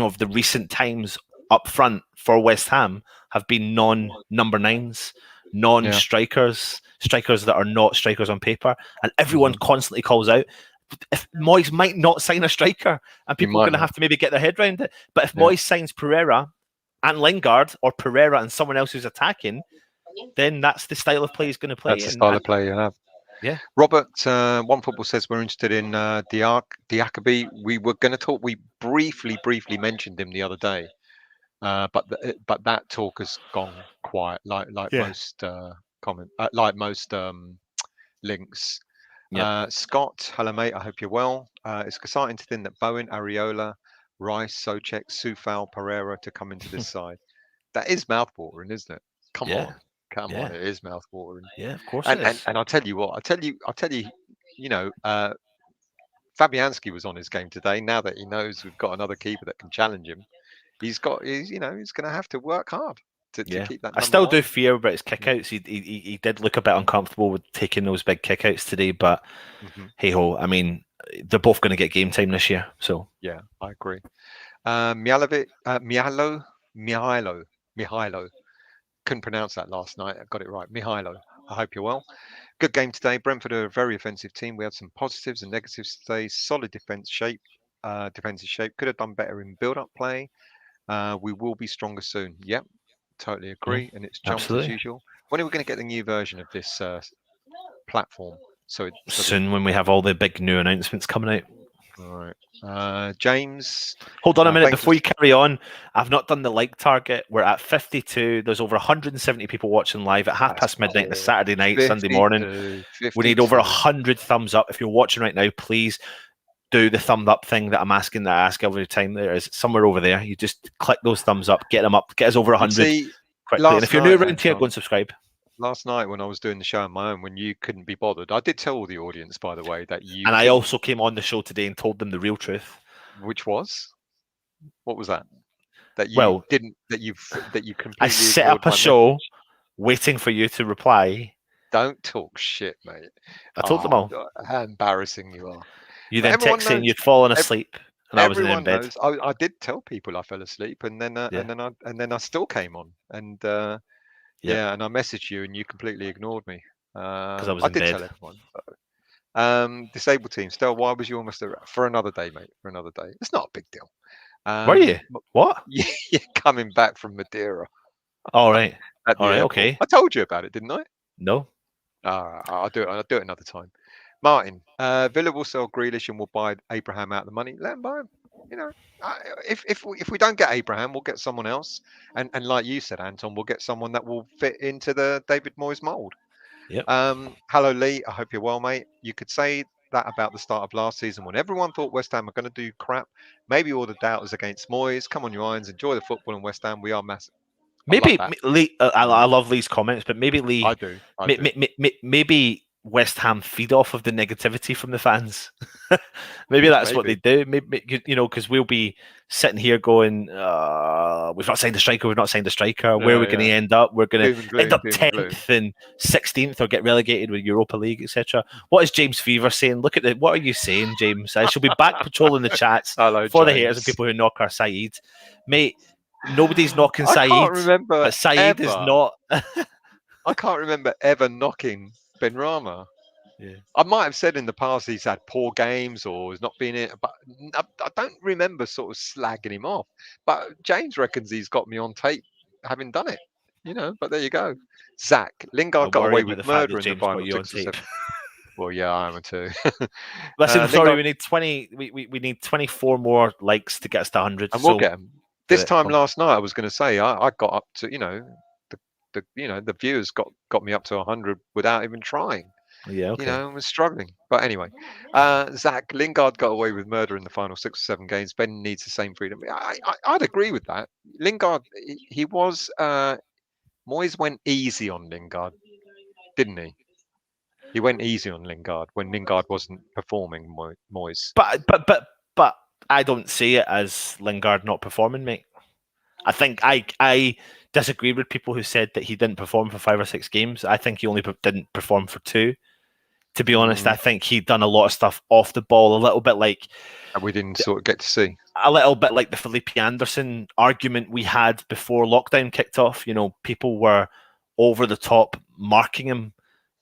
of the recent times up front for West Ham have been non-number 9s, non-strikers, strikers that are not strikers on paper, and everyone constantly calls out. If Moyes might not sign a striker, and people are going to have to maybe get their head around it. But if Moyes signs Pereira and Lingard, or Pereira and someone else who's attacking, then that's the style of play he's going to play. That's the style of play you have. Yeah. Robert, One Football says we're interested in Diakaby. We were going to talk. We briefly mentioned him the other day, but that talk has gone quiet, like most links. Scott, hello mate. I hope you're well. It's exciting to think that Bowen, Areola, Rice, Soucek, Soufal, Pereira to come into this side. That is mouthwatering, isn't it? Come on, it is mouthwatering. Yeah, of course And it is. and I'll tell you what. I'll tell you. Fabianski was on his game today. Now that he knows we've got another keeper that can challenge him, he's going to have to work hard. to keep that. I still do one. fear about his kickouts. He did look a bit uncomfortable with taking those big kickouts today, but hey ho, I mean, they're both going to get game time this year. So yeah, I agree. Mihailo. Couldn't pronounce that last night. I got it right. Mihailo. I hope you're well. Good game today. Brentford are a very offensive team. We had some positives and negatives today. Solid defensive shape. Could have done better in build-up play. We will be stronger soon. Yep, totally agree. And it's jumped absolutely. as usual. When are we going to get the new version of this platform? Soon, when we have all the big new announcements coming out. All right. James. Hold on a minute before you carry on. I've not done the like target. We're at 52. There's over 170 people watching live at midnight on a Saturday night, 52, Sunday morning. 52. We need over 100 thumbs up. If you're watching right now, please do the thumb up thing that I ask every time. There is somewhere over there. You just click those thumbs up, get them up, get us over 100 quickly. And if you're new around here, go and subscribe. Last night when I was doing the show on my own, when you couldn't be bothered, I did tell the audience, by the way, that you. And I also came on the show today and told them the real truth. Which was? What was that? That you didn't. That you completely. I set up a show waiting for you to reply. Don't talk shit, mate. I told them all. How embarrassing you are. You then text saying you'd fallen asleep, and I was in bed. Knows. I did tell people I fell asleep, and then I still came on, and and I messaged you, and you completely ignored me because I was in bed. Tell everyone. Disabled team. Still, why was you almost for another day, mate? For another day. It's not a big deal. Were you? What? You're coming back from Madeira. All right. All right. Okay. I told you about it, didn't I? No. All right. I'll do it another time. Martin, Villa will sell Grealish and will buy Abraham out of the money. Let him buy him. You know, if we don't get Abraham, we'll get someone else. And like you said, Anton, we'll get someone that will fit into the David Moyes mould. Yep. Hello, Lee. I hope you're well, mate. You could say that about the start of last season when everyone thought West Ham are going to do crap. Maybe all the doubt was against Moyes. Come on, you irons. Enjoy the football in West Ham. We are massive. Maybe Lee. I love Lee's comments, but maybe Lee. I do. Maybe West Ham feed off of the negativity from the fans. Maybe that's what they do. Maybe, because we'll be sitting here going, we've not signed a striker. Where are we going to end up? We're going to end up 10th and 16th or get relegated with Europa League, etc. What is James Fever saying? Look at what are you saying, James? I shall be back patrolling the chats Hello, for James. the haters and people who knock our Saeed. Mate, nobody's knocking Saeed. I can't remember, but Saeed is not. I can't remember ever knocking Benrahma. Yeah. I might have said in the past he's had poor games or he's not been it, but I don't remember sort of slagging him off. But James reckons he's got me on tape having done it, But there you go. Zach Lingard got away with murder in the final 6 or 7. Well, yeah, I am too. Listen, sorry, we need 20. We need 24 more likes to get us to 100, and we'll get them. This time last night, I was going to say I got up to the viewers got me up to 100 without even trying. Yeah, okay. I was struggling. But anyway, Zach, Lingard got away with murder in the final 6 or 7 games. Ben needs the same freedom. I'd agree with that. Lingard, he was... Moyes went easy on Lingard, didn't he? He went easy on Lingard when Lingard wasn't performing, Moyes. But I don't see it as Lingard not performing, mate. I think I disagree with people who said that he didn't perform for 5 or 6 games. I think he only didn't perform for 2. To be honest, I think he'd done a lot of stuff off the ball, a little bit like... And we didn't sort of get to see. A little bit like the Felipe Anderson argument we had before lockdown kicked off. People were over the top marking him.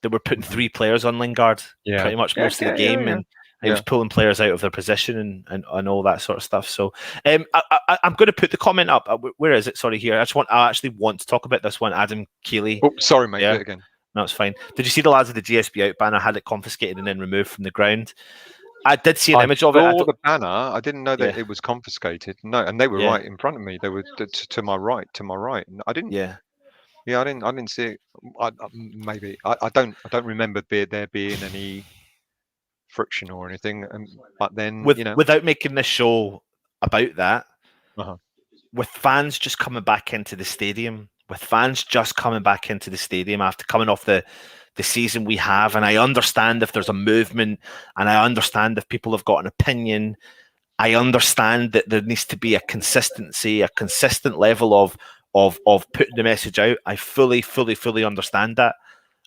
They were putting 3 players on Lingard pretty much most of the game. And he was pulling players out of their position and all that sort of stuff. So I'm going to put the comment up. Where is it? Sorry, here. I actually want to talk about this one. Adam Keeley. Oh, sorry, mate. Do it again. No, it's fine. Did you see the lads of the GSB out banner had it confiscated and then removed from the ground? I did see an image of it. I saw the banner. I didn't know that it was confiscated. No, and they were right in front of me. They were to my right. I didn't. Yeah. Yeah, I didn't see it. Maybe I don't remember there being any friction or anything. But then without making this show about that, with fans just coming back into the stadium. After coming off the season we have, and I understand if there's a movement, and I understand if people have got an opinion, I understand that there needs to be a consistency, a consistent level of of putting the message out. I fully understand that,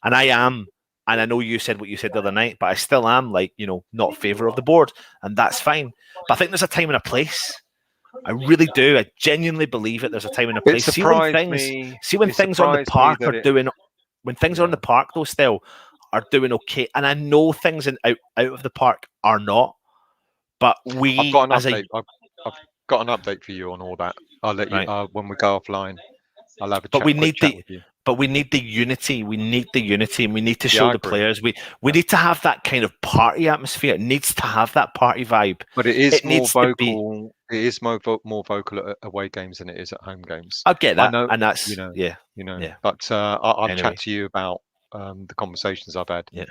and I am. And I know you said what you said the other night, but I still am like, not in favour of the board, and that's fine. But I think there's a time and a place. I really do. I genuinely believe it. There's a time and a place. See when things on the park are doing. When things are on the park, though, still are doing okay, and I know things out of the park are not. But I've got an update. I've got an update for you on all that. I'll let you when we go offline. I'll have a chat with you. But we need the unity. We need the unity, and we need to show the players. We need to have that kind of party atmosphere. It needs to have that party vibe. But it is more vocal. It is more vocal at away games than it is at home games. I get that, I know, and that's Yeah. But I'll chat to you about the conversations I've had. Yeah.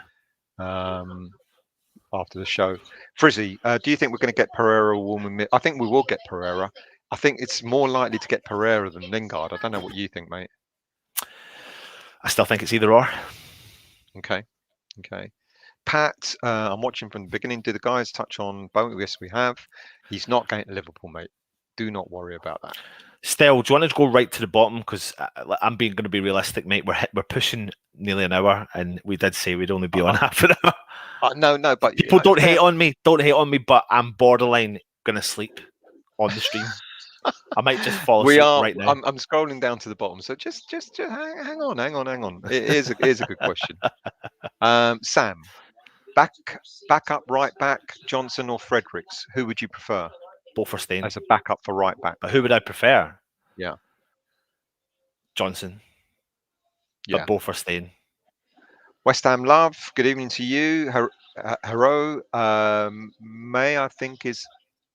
After the show, Frizzy, do you think we're going to get Pereira or Woolman? I think we will get Pereira. I think it's more likely to get Pereira than Lingard. I don't know what you think, mate. I still think it's either or. Okay. Pat, I'm watching from the beginning. Do the guys touch on Bowen? Yes, we have. He's not going to Liverpool, mate. Do not worry about that. Still, do you want to go right to the bottom? Because I'm going to be realistic, mate. We're pushing nearly an hour, and we did say we'd only be on half an hour. No, but people don't hate on me. Don't hate on me, but I'm borderline going to sleep on the stream. I might just fall asleep right now. I'm scrolling down to the bottom, so just hang on. It is a good question. Sam, back up right back, Johnson or Fredericks? Who would you prefer? Both are staying as a backup for right back. But who would I prefer? Yeah, Johnson. Yeah, but both are staying. West Ham love. Good evening to you, Hero. May I think is.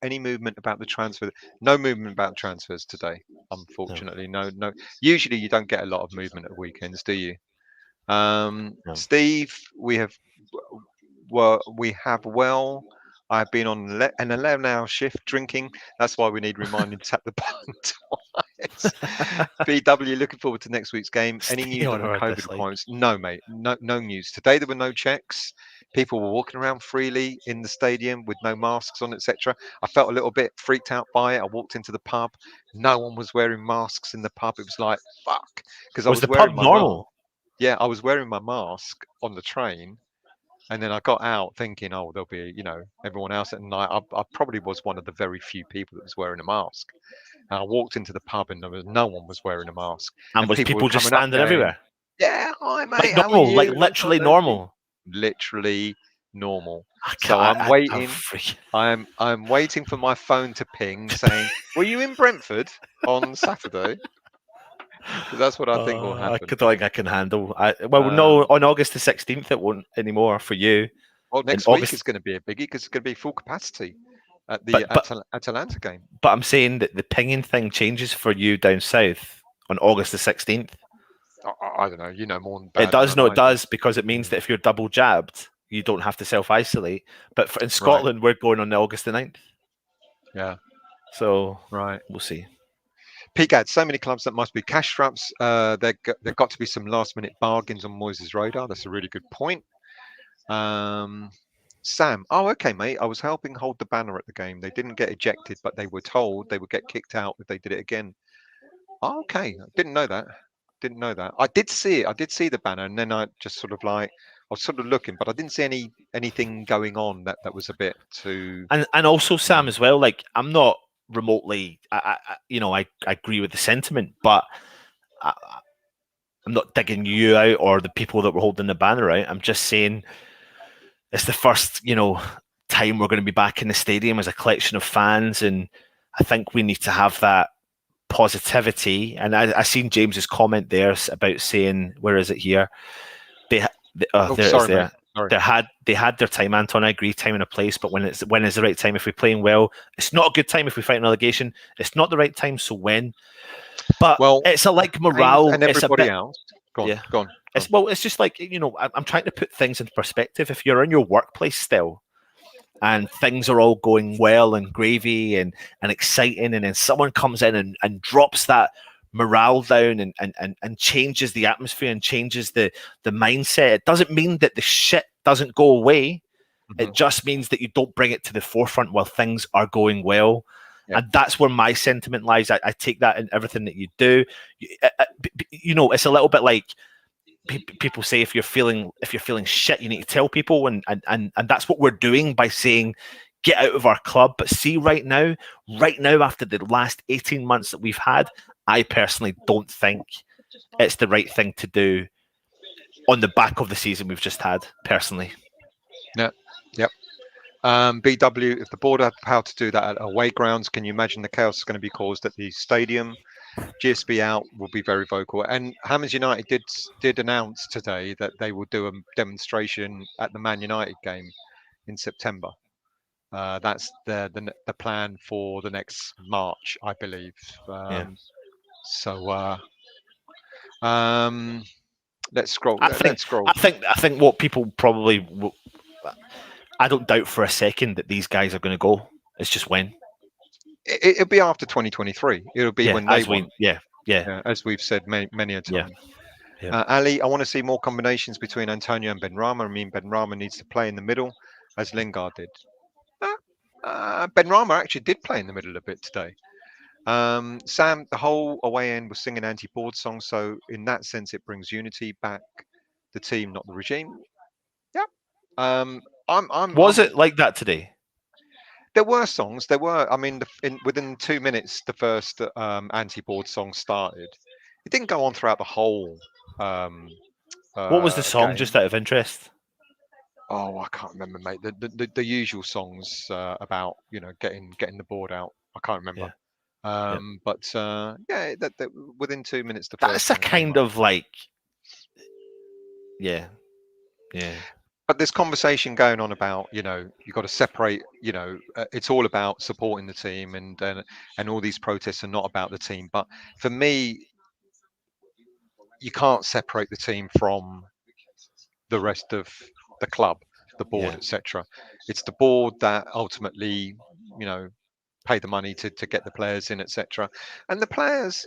Any movement about the transfer? No movement about transfers today, unfortunately. No. Usually you don't get a lot of movement at weekends, do you? No. Steve, we have I've been on an 11-hour shift drinking. That's why we need reminding to tap the button twice. BW, looking forward to next week's game. Any news on COVID requirements? No, mate. No news. Today there were no checks. People were walking around freely in the stadium with no masks on, etc. I felt a little bit freaked out by it. I walked into the pub. No one was wearing masks in the pub. It was like, fuck. Because I was wearing my normal? Yeah, I was wearing my mask on the train. And then I got out thinking, oh, there'll be, everyone else at night. I probably was one of the very few people that was wearing a mask. And I walked into the pub and no one was wearing a mask. And was people just standing everywhere? Yeah, hi, mate. Like normal, like literally normal. Literally normal. So I'm waiting. I'm waiting for my phone to ping saying, "Were you in Brentford on Saturday?" Because that's what I think will happen. I think I can handle. No, on August the 16th it won't anymore for you. Well, next week is going to be a biggie because it's going to be full capacity at the Atalanta game. But I'm saying that the pinging thing changes for you down south on August the 16th. I don't know. You know more than it does. No, it does, because it means that if you're double jabbed, you don't have to self-isolate. But in Scotland, we're going on August the 9th. Yeah. So we'll see. PGAD, so many clubs that must be cash straps. There got to be some last-minute bargains on Moyes' radar. That's a really good point. Sam, oh, okay, mate. I was helping hold the banner at the game. They didn't get ejected, but they were told they would get kicked out if they did it again. Oh, okay, didn't know that. I did see it. I did see the banner, and then I just sort of I was sort of looking, but I didn't see anything going on that was a bit too. And also, Sam, as well. Like, I'm not remotely. I agree with the sentiment, but I'm not digging you out or the people that were holding the banner out. I'm just saying it's the first, time we're going to be back in the stadium as a collection of fans, and I think we need to have that positivity. And I seen James's comment there about saying, where is it here? They had their time, Anton. I agree, time and a place, but when is the right time? If we're playing well, it's not a good time. If we fight an relegation, it's not the right time. So when? But it's like morale and everybody else. Go on. It's just like, I'm trying to put things into perspective. If you're in your workplace still, and things are all going well and gravy and exciting, and then someone comes in and drops that morale down and changes the atmosphere and changes the mindset, it doesn't mean that the shit doesn't go away. Mm-hmm. It just means that you don't bring it to the forefront while things are going well. And that's where my sentiment lies. I take that in everything that you do. It's a little bit like people say, if you're feeling shit, you need to tell people, and that's what we're doing by saying, get out of our club. But see, right now, after the last 18 months that we've had, I personally don't think it's the right thing to do on the back of the season we've just had, personally. Yeah. Yep. BW, if the board had the power to do that at away grounds, can you imagine the chaos is going to be caused at the stadium? GSB out will be very vocal. And Hammers United did announce today that they will do a demonstration at the Man United game in September. That's the plan for the next March, I believe. So let's scroll. Let's scroll. I think what people probably, I don't doubt for a second that these guys are going to go. It's just when. It'll be after 2023. It'll be when they want. Yeah, as we've said many a time. Yeah. Ali, I want to see more combinations between Antonio and Benrahma. I mean, Benrahma needs to play in the middle, as Lingard did. Benrahma actually did play in the middle a bit today. Sam, the whole away end was singing anti-board songs, so in that sense, it brings unity back. The team, not the regime. Yeah. Was it like that today? There were songs. There were. I mean, within 2 minutes, the first anti-board song started. It didn't go on throughout the whole. What was the song, game. just out of interest? Oh, I can't remember, mate. The usual songs about getting the board out. I can't remember. But that within 2 minutes, the that's first. That's a kind of like, yeah. But there's conversation going on about you've got to separate. It's all about supporting the team, and all these protests are not about the team. But for me, you can't separate the team from the rest of the club, the board, etc. It's the board that ultimately, pay the money to get the players in, etc. And the players,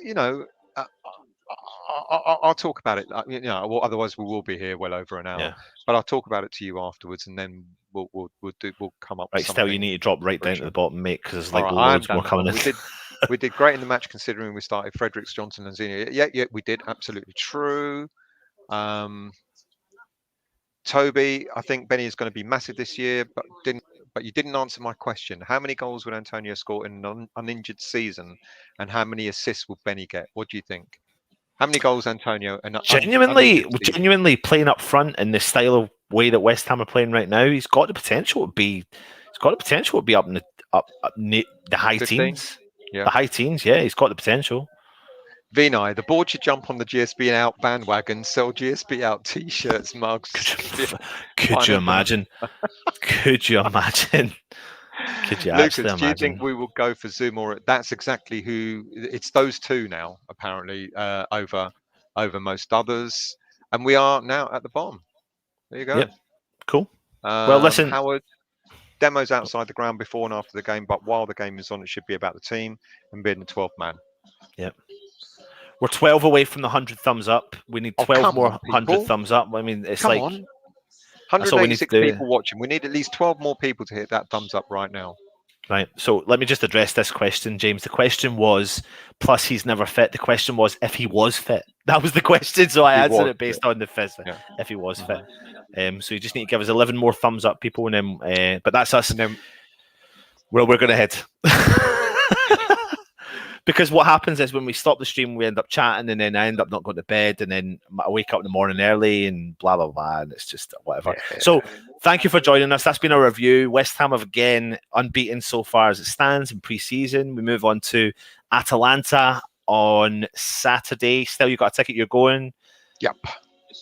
I'll talk about it. Well, otherwise we will be here well over an hour. But I'll talk about it to you afterwards, and then we'll come up. Right, with something. Still, you need to drop right down to the bottom, mate, because there's like right, loads more coming in. We did great in the match considering we started Fredericks, Johnson, and Zenia. Yeah, we did. Absolutely true. Toby, I think Benny is going to be massive this year, but you didn't answer my question. How many goals would Antonio score in an uninjured season, and how many assists will Benny get? What do you think? How many goals, Antonio? Genuinely playing up front in the style of way that West Ham are playing right now, he's got the potential to be. He's got the potential to be up in the high 15? teens. Yeah. The high teens, yeah, he's got the potential. Vinay, the board should jump on the GSB out bandwagon, sell GSB out T-shirts, mugs. Could you imagine? Could you imagine? Could you Lucas, imagine? Do you think we will go for Zoom, or that's exactly who? It's those two now, apparently, over most others, and we are now at the bottom. There you go. Yep. Cool. Well, listen, Howard. Demos outside the ground before and after the game, but while the game is on, it should be about the team and being the 12th man. Yep. We're 12 away from the 100 thumbs up. We need 12 more 100 thumbs up. I mean, it's like 186 people watching. We need at least 12 more people to hit that thumbs up right now. Right. So let me just address this question, James. The question was, plus he's never fit. The question was if he was fit. That was the question. So I answered it based on the physics. Yeah. If he was fit. So you just need to give us 11 more thumbs up, people, and then. But that's us. And then where we're going to head. Because what happens is when we stop the stream, we end up chatting, and then I end up not going to bed, and then I wake up in the morning early, and blah, blah, blah, and it's just whatever. Yeah. So thank you for joining us. That's been our review. West Ham have again unbeaten so far as it stands in pre-season. We move on to Atalanta on Saturday. Still, you got a ticket, you're going? Yep.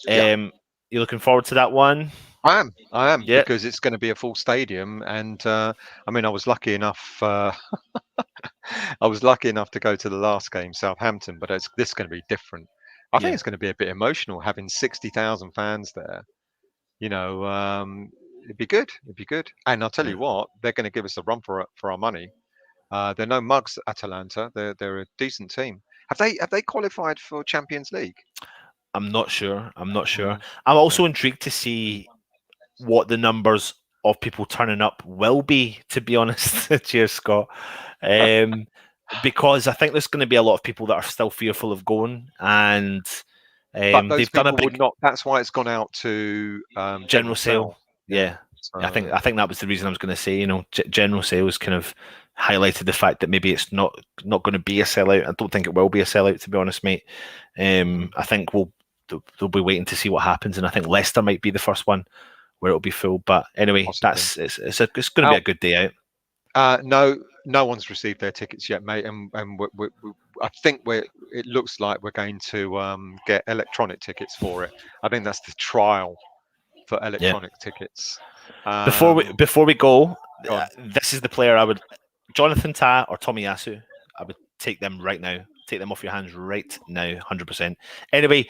You looking forward to that one? I am, because it's going to be a full stadium, and I mean, I was lucky enough. I was lucky enough to go to the last game, Southampton, but this is going to be different. I think it's going to be a bit emotional having 60,000 fans there. It'd be good. And I'll tell you what, they're going to give us a run for our money. They're no mugs, Atalanta. They're a decent team. Have they qualified for Champions League? I'm not sure. I'm also intrigued to see what the numbers of people turning up will be, to be honest. Cheers, Scott. Because I think there's going to be a lot of people that are still fearful of going, and but those they've done a people would big not. That's why it's gone out to general sale. Yeah. So, I think that was the reason I was going to say, you know, general sales kind of highlighted the fact that maybe it's not going to be a sellout. I don't think it will be a sellout, to be honest, mate. I think they'll be waiting to see what happens, and I think Leicester might be the first one where it'll be full. But anyway, possibly. it's going to be a good day out. No one's received their tickets yet, mate, and I think it looks like we're going to get electronic tickets for it. I think that's the trial for electronic tickets. Before we go, this is the player I would, Jonathan Tah or Tomiyasu. I would take them right now. Take them off your hands right now, 100%. Anyway,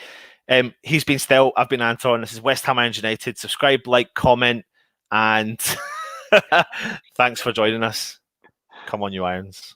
he's been Still. I've been Anton. This is West Ham United. Subscribe, like, comment, and thanks for joining us. Come on, you Irons.